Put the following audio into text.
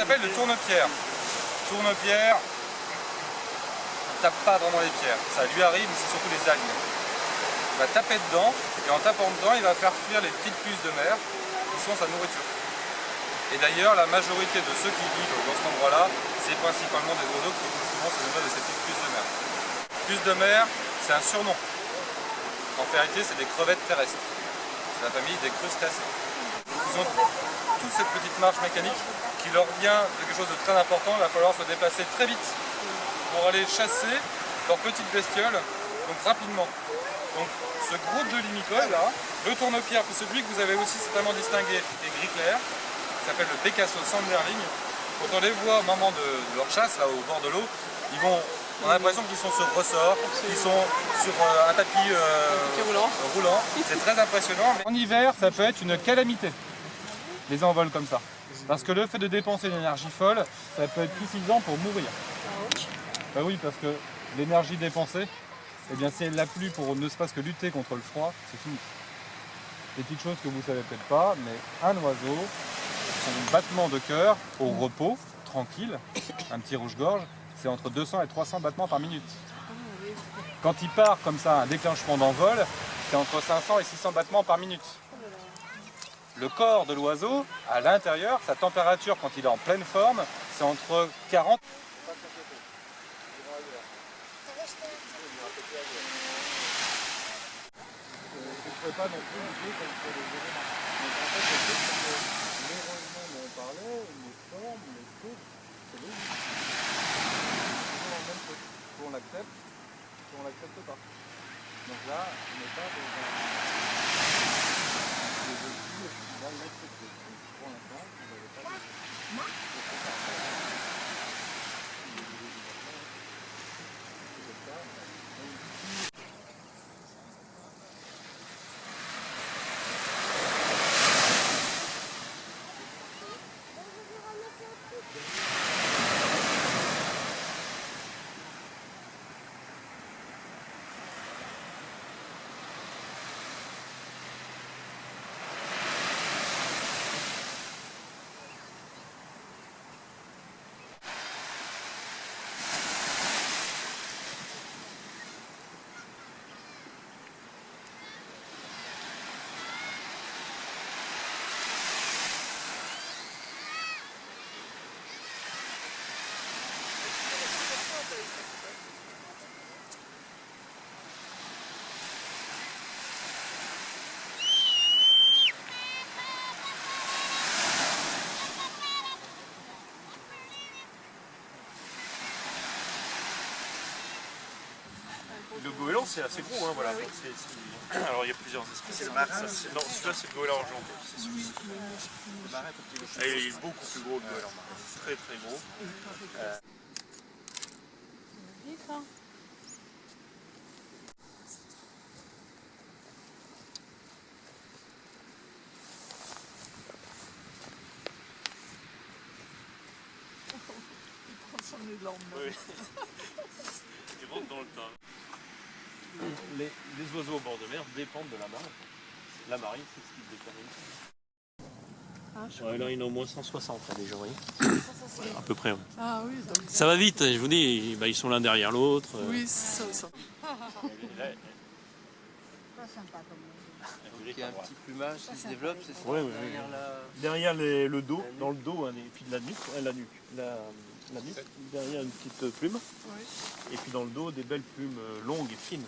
Ça s'appelle le tourne-pierre. Tourne-pierre, il ne tape pas vraiment les pierres. Ça lui arrive, mais c'est surtout les algues. Il va taper dedans, et en tapant dedans, il va faire fuir les petites puces de mer qui sont sa nourriture. Et d'ailleurs, la majorité de ceux qui vivent dans cet endroit-là, c'est principalement des oiseaux qui justement se nourrissent de ces petites puces de mer. Puces de mer, c'est un surnom. En vérité, c'est des crevettes terrestres. C'est la famille des crustacés. Ils ont toute cette petite marche mécanique qui leur vient de quelque chose de très important. Il va falloir se déplacer très vite pour aller chasser leurs petites bestioles, donc rapidement. Donc ce groupe de limicoles là, le tourne-pierre, celui que vous avez aussi certainement distingué des gris clairs, qui s'appelle le Pécasso Sanderling. Quand on les voit au moment de leur chasse, là au bord de l'eau, on a l'impression qu'ils sont sur ressort, qu'ils sont sur un tapis roulant. C'est très impressionnant. En hiver, ça peut être une calamité, les envols comme ça. Parce que le fait de dépenser une énergie folle, ça peut être suffisant pour mourir. Bah oui, parce que l'énergie dépensée, eh bien, si elle n'a plus pour ne serait-ce que lutter contre le froid, c'est fini. Petite chose que vous ne savez peut-être pas, mais un oiseau, son battement de cœur au repos, tranquille, un petit rouge-gorge, c'est entre 200 et 300 battements par minute. Quand il part comme ça, un déclenchement d'envol, c'est entre 500 et 600 battements par minute. Le corps de l'oiseau, à l'intérieur, sa température quand il est en pleine forme, c'est entre 40 et je ne pourrais pas non plus lutter contre les éléments. Donc en fait, les éléments dont on parlait, les formes, les trucs, c'est logique. Toujours en même chose. Soit on l'accepte, soit on l'accepte pas. Donc là, on n'est pas dans un... Le vécu, on va l'accepter. Pour l'instant, on n'avait pas l'accepter. Le goéland c'est assez gros, hein, voilà. Alors il y a plusieurs espèces. C'est le marin. Non, celui-là c'est le goéland argenté. C'est celui-ci. Il est beaucoup plus gros que le goéland marin. Très très gros. Oui. Il rentre dans le tas. Les oiseaux au bord de mer dépendent de la marine. La marine, c'est ce qui détermine. Ouais, là, il y en a au moins 160 des gens, à peu près. Ouais. Ah oui, donc ça va vite, je vous dis, ils sont l'un derrière l'autre. Oui, c'est ça. Il y a un petit plumage qui se développe, c'est ça? Oui, oui, oui. Derrière le dos, dans le dos, hein, et puis de la nuque, la nuque, derrière une petite plume, Oui. et puis dans le dos, des belles plumes longues et fines.